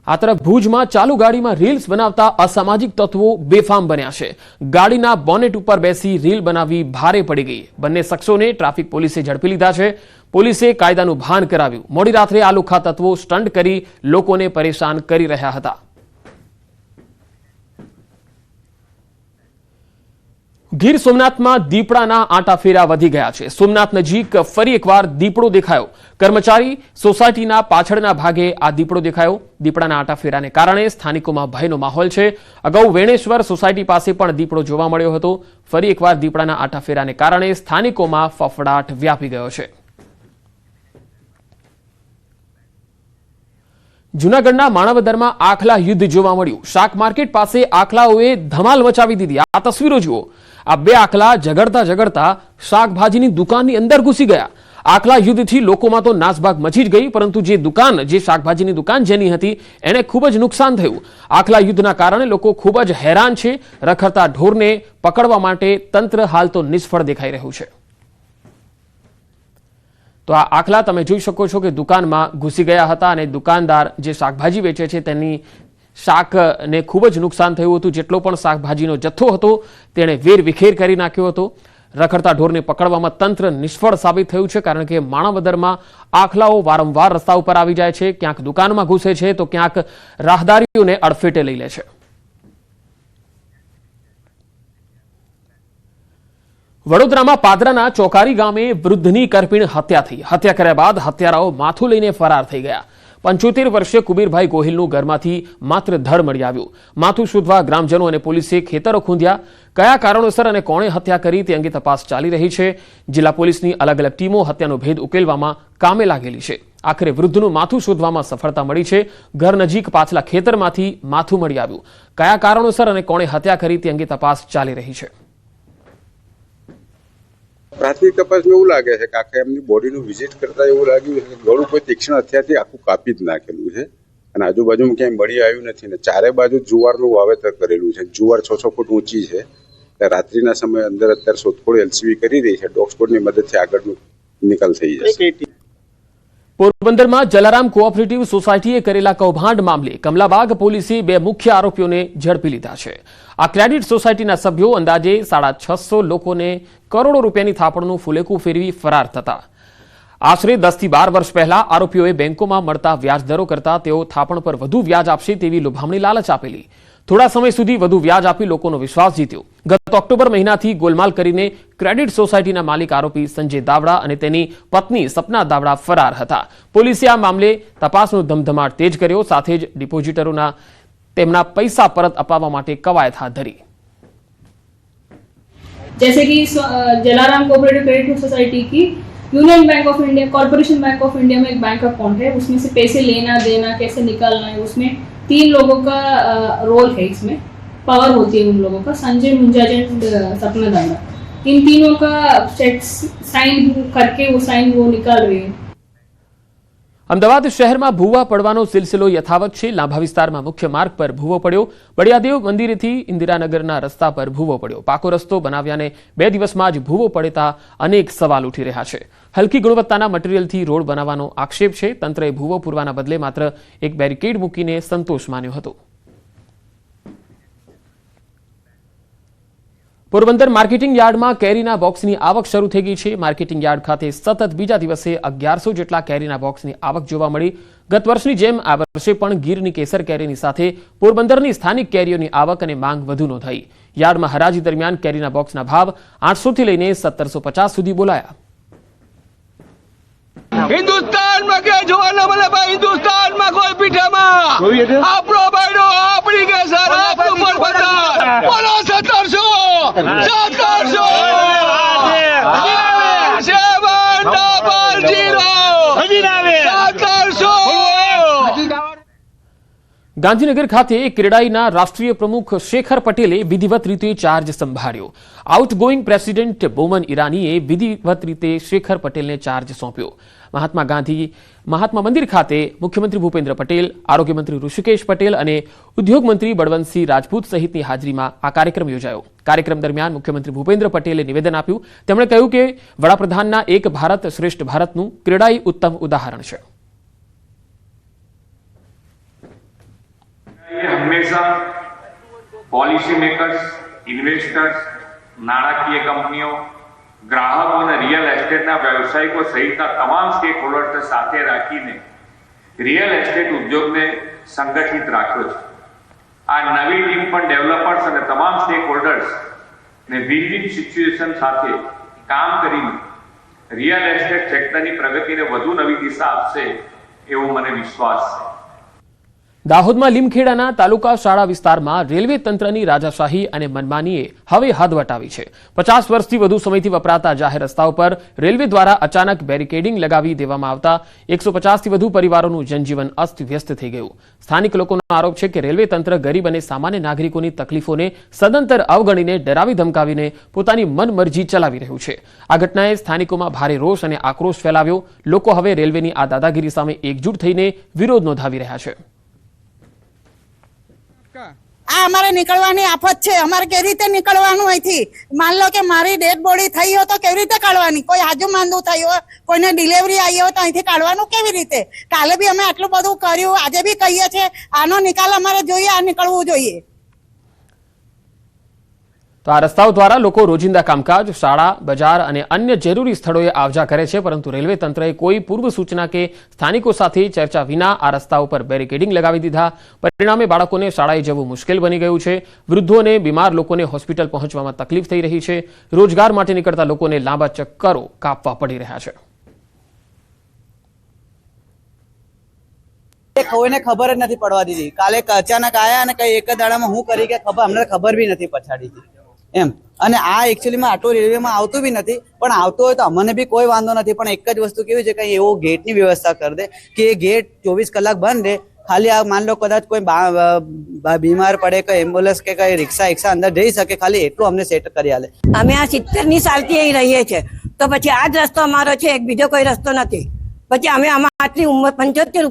આ તરફ ભુજમાં ચાલુ ગાડીમાં રીલ્સ બનાવતા અસામાજિક તત્વો બેફામ બન્યા છે। ગાડીના બોનેટ ઉપર બેસી રીલ બનાવી ભારે પડી ગઈ। બંને શખ્સોને ટ્રાફિક પોલીસે ઝડપી લીધા છે। પોલીસે કાયદાનું ભાન કરાવ્યું। મોડી રાત્રે આ લુખ્ખા તત્વો સ્ટન્ટ કરી લોકોને પરેશાન કરી રહ્યા હતા। ગીર સોમનાથમાં દીપડાના આંટાફેરા વધી ગયા છે। સોમનાથ નજીક ફરી એકવાર દીપડો દેખાયો। કર્મચારી સોસાયટીના પાછળના ભાગે આ દીપડો દેખાયો। દીપડાના આંટાફેરાને કારણે સ્થાનિકોમાં ભયનો માહોલ છે। અગાઉ વેણેશ્વર સોસાયટી પાસે પણ દીપડો જોવા મળ્યો હતો। ફરી એકવાર દીપડાના આંટાફેરાને કારણે સ્થાનિકોમાં ફફડાટ વ્યાપી ગયો છે। જૂનાગઢના માણાવદરમાં આખલા યુદ્ધ જોવા મળ્યું। શાક માર્કેટ પાસે આખલાઓએ ધમાલ મચાવી દીધી। આ તસવીરો જુઓ। આ બે આખલા ઝઘડતા શાકભાજીની દુકાનની અંદર ઘૂસી ગયા। આખલા યુદ્ધથી લોકોમાં તો નાસભાગ મચી જ ગઈ, પરંતુ જે શાકભાજીની દુકાન જેની હતી એને ખૂબ જ નુકસાન થયું। આખલા યુદ્ધના કારણે લોકો ખૂબ જ હેરાન છે। રખડતા ઢોરને પકડવા માટે તંત્ર હાલ તો નિષ્ફળ દેખાઈ રહ્યું છે। તો આ આખલા તમે જોઈ શકો છો કે દુકાનમાં ઘૂસી ગયા હતા અને દુકાનદાર જે શાકભાજી વેચે છે તેની શાકને ખૂબ જ નુકસાન થયું હતું। જેટલો પણ શાકભાજીનો જથ્થો હતો તેણે વેરવિખેર કરી નાખ્યો હતો। રખડતા ઢોરને પકડવામાં તંત્ર નિષ્ફળ સાબિત થયું છે, કારણ કે માણાવદરમાં આખલાઓ વારંવાર રસ્તા ઉપર આવી જાય છે। ક્યાંક દુકાનમાં ઘૂસે છે તો ક્યાંક રાહદારીઓને અડફેટે લઈ લે છે। વડોદરામાં પાદરાના ચોકારી ગામે વૃદ્ધની કરપીણ હત્યા થઈ। હત્યા કર્યા બાદ હત્યારાઓ માથું લઈને ફરાર થઈ ગયા। 75 વર્ષીય કુબીરભાઈ ગોહિલનું ઘરમાંથી માત્ર ધડ મળી આવ્યું। માથું શોધવા ગ્રામજનો અને પોલીસે ખેતરો ખૂંદ્યા। કયા કારણોસર અને કોણે હત્યા કરી તે અંગે તપાસ ચાલી રહી છે। જિલ્લા પોલીસની અલગ અલગ ટીમો હત્યાનો ભેદ ઉકેલવામાં કામે લાગેલી છે। આખરે વૃદ્ધનું માથું શોધવામાં સફળતા મળી છે। ઘર નજીક પાછલા ખેતરમાંથી માથું મળી આવ્યું। કયા કારણોસર અને કોણે હત્યા કરી તે અંગે તપાસ ચાલી રહી છે। પ્રાથમિક તપાસમાં એવું લાગે છે કે આખા એમની બોડીનું વિઝિટ કરતા એવું લાગ્યું છે કે ગળું કોઈ તીક્ષ્ણ હથિયારથી આખું કાપી જ નાખેલું છે અને આજુબાજુમાં ક્યાંય મળી આવ્યું નથી ને ચારે બાજુ જુવારનું વાવેતર કરેલું છે। જુવાર 6 ફૂટ ઊંચી છે। રાત્રિના સમયે અંદર અત્યારે શોધખોળ એલસીબી કરી રહી છે। ડોગ સ્કોડની મદદથી આગળનો નિકાલ થઈ જશે। પોરબંદરમાં જલારામ કોઓપરેટિવ સોસાયટીએ કરેલા કૌભાંડ મામલે કમલાબાગ પોલીસે 2 મુખ્ય આરોપીઓને ઝડપી લીધા છે। આ ક્રેડિટ સોસાયટીના સભ્યો અંદાજે 650 લોકોને કરોડો રૂપિયાની થાપણનું ફુલેકું ફેરવી ફરાર થતા। આશરે 10 થી 12 વર્ષ પહેલા આરોપીઓએ બેંકોમાં મળતા વ્યાજદરો કરતા તેઓ થાપણ પર વધુ વ્યાજ આપશે તેવી લુભામણી લાલચ આપેલી। થોડા સમય સુધી વધુ વ્યાજ આપી લોકોનો વિશ્વાસ જીત્યો। ગત ઓક્ટોબર મહિનાથી ગોલમાલ કરીને ક્રેડિટ સોસાયટીના માલિક આરોપી સંજય દાવડા અને તેની પત્ની સપના દાવડા ફરાર હતા। પોલીસે આ મામલે તપાસનો ધમધમાટ તેજ કર્યો। સાથે જ ડિપોઝિટરોના તેમના पैसा परत अपावा माटे कवायद हाथ धरी। जैसे कि जलाराम कोऑपरेटिव क्रेडिट सोसाइटी की union bank of India, corporation bank of India में एक बैंक अकाउंट है। उसमें से पैसे लेना देना कैसे निकालना है, उसमें 3 लोगों का रोल है। इसमें पावर होती है उन लोगों का, संजय मुंजाजन सपना दावड़ा। इन तीनों का चेक साइन करके वो निकाल रहे हैं। અમદાવાદ શહેરમાં ભૂવા પડવાનો સિલસિલો યથાવત છે। લાંભા વિસ્તારમાં મુખ્ય માર્ગ પર ભૂવો પડ્યો। બળિયાદેવ મંદિરેથી ઇન્દિરાનગરના રસ્તા પર ભૂવો પડ્યો। પાકો રસ્તો બનાવ્યાને 2 દિવસમાં જ ભૂવો પડતા અનેક સવાલ ઉઠી રહ્યા છે। હલકી ગુણવત્તાના મટીરીયલથી રોડ બનાવવાનો આક્ષેપ છે। તંત્રએ ભૂવો પૂરવાના બદલે માત્ર એક બેરિકેડ મૂકીને સંતોષ માન્યો હતો। પોરબંદર માર્કેટિંગ યાર્ડમાં કેરીના બોક્સની આવક શરૂ થઈ ગઈ છે। માર્કેટિંગ યાર્ડ ખાતે સતત બીજા દિવસે 1100 જેટલા કેરીના બોક્સની આવક જોવા મળી। ગત વર્ષની જેમ આ વર્ષે પણ ગીરની કેસર કેરીની સાથે પોરબંદરની સ્થાનિક કેરીઓની આવક અને માંગ વધુ નોંધાઈ। યાર્ડમાં હરાજી દરમિયાન કેરીના બોક્સના ભાવ 800 થી લઈને 1750 સુધી બોલાયા। હિન્દુસ્તાનમાં કે જોવાના મને ભાઈ, હિન્દુસ્તાનમાં કોઈ પીઠામાં આપણો બાયડો આપણી કેસર આપણું પોરબંદર બોલો 1700 ગાંધીનગર ખાતે ક્રેડાઈના રાષ્ટ્રીય પ્રમુખ શેખર પટેલે વિધિવત રીતે ચાર્જ સંભાળ્યો। આઉટગોઈંગ પ્રેસિડેન્ટ બોમન ઈરાનીએ વિધિવત રીતે શેખર પટેલને ચાર્જ સોંપ્યો। મહાત્મા મંદિર ખાતે મુખ્યમંત્રી ભૂપેન્દ્ર પટેલ, આરોગ્ય મંત્રી ઋષિકેશ પટેલ અને ઉદ્યોગ મંત્રી બળવંતસિંહ રાજપૂત સહિતની હાજરીમાં આ કાર્યક્રમ યોજાયો। કાર્યક્રમ દરમિયાન મુખ્યમંત્રી ભૂપેન્દ્ર પટેલે નિવેદન આપ્યું। તેમણે કહ્યું કે વડાપ્રધાનના એક ભારત શ્રેષ્ઠ ભારતનું ક્રેડાઈ ઉત્તમ ઉદાહરણ છે। હંમેશા પોલિસી મેકર્સ, ઇન્વેસ્ટર્સ, નાણાકીય કંપનીઓ, ગ્રાહકો અને રિયલ એસ્ટેટના વ્યવસાયિકો સહિતના તમામ સ્ટેક હોલ્ડર્સને સાથે રાખીને રિયલ એસ્ટેટ ઉદ્યોગને સંગઠિત રાખ્યો છે. આ નવી ટીમ પણ ડેવલપર્સ અને તમામ સ્ટેક હોલ્ડર્સ ને વિન-વિન સિચ્યુએશન સાથે કામ કરીને રિયલ એસ્ટેટ સેક્ટરની પ્રગતિને વધુ નવી દિશા આપશે એવો મને વિશ્વાસ છે. દાહોદમાં લીમખેડાના તાલુકા શાળા વિસ્તારમાં રેલવે તંત્રની રાજાશાહી અને મનમાનીએ હવે હદ વટાવી છે. 50 વર્ષથી વધુ સમયથી વપરાતા જાહેર રસ્તાઓ પર રેલવે દ્વારા અચાનક બેરિકેડિંગ લગાવી દેવામાં આવતા 150થી વધુ પરિવારોનું જનજીવન અસ્તવ્યસ્ત થઈ ગયું. સ્થાનિક લોકોનો આરોપ છે કે રેલવે તંત્ર ગરીબ અને સામાન્ય નાગરિકોની તકલીફોને સદંતર અવગણીને ડરાવી ધમકાવીને પોતાની મનમરજી ચલાવી રહ્યું છે. આ ઘટનાએ સ્થાનિકોમાં ભારે રોષ અને આક્રોશ ફેલાવ્યો. લોકો હવે રેલવેની આ દાદાગીરી સામે એકજૂટ થઈને વિરોધ નોંધાવી રહ્યા છે. આ અમારે નીકળવાની આફત છે. અમારે કેવી રીતે નીકળવાનું અહીંથી? માન લો કે મારી ડેડ બોડી થઈ હોય તો કેવી રીતે કાઢવાની? કોઈ આજુ માંદું થયું હોય, કોઈને ડિલિવરી આવી હોય તો અહીંથી કાઢવાનું કેવી રીતે? કાલે બી અમે આટલું બધું કર્યું, આજે બી કહીએ છીએ આનો નિકાલ અમારે જોઈએ, આ નીકળવું જોઈએ. તો આ રસ્તાઓ દ્વારા લોકો રોજિંદા કામકાજ, શાળા, બજાર અને અન્ય જરૂરી સ્થળોએ આવજા કરે છે, પરંતુ રેલવે તંત્રએ કોઈ પૂર્વ સૂચના કે સ્થાનિકો સાથે ચર્ચા વિના આ રસ્તાઓ પર બેરિકેડિંગ લગાવી દીધા. પરિણામે બાળકોને શાળાએ જવું મુશ્કેલ બની ગયું છે. વૃદ્ધો અને બીમાર લોકોને હોસ્પિટલ પહોંચવામાં તકલીફ થઈ રહી છે. રોજગાર માટે નીકળતા લોકોને લાંબા ચક્કરો કાપવા પડી રહ્યા છે. કોઈને ખબર જ નથી પડવા દીધી. કાલે અચાનક આયા અને કઈ એક જ દાડામાં હું કરી કે અમને ખબર બી નથી પછાડી એમ. અને આ એકચ્યુઅલીમાં આટો રેલવેમાં આવતું બી નથી, પણ આવતો હોય તો અમને બી કોઈ વાંધો નથી. પણ એક જ વસ્તુ કેવી છે કે એવો ગેટની વ્યવસ્થા કરી દે કે એ ગેટ 24 કલાક બંધ રહે. ખાલી આ માન લો કદાચ કોઈ બીમાર પડે, કોઈ એમ્બ્યુલન્સ કે કઈ રિક્ષા અંદર જઈ શકે, ખાલી એટલું અમને સેટ કરી આલે. અમે આ 70ની સાલથી અહીં રહીએ છીએ, તો પછી આ જ રસ્તો અમારો છે, એક બીજો કોઈ રસ્તો નથી. પછી અમે આટલી ઉંમર 75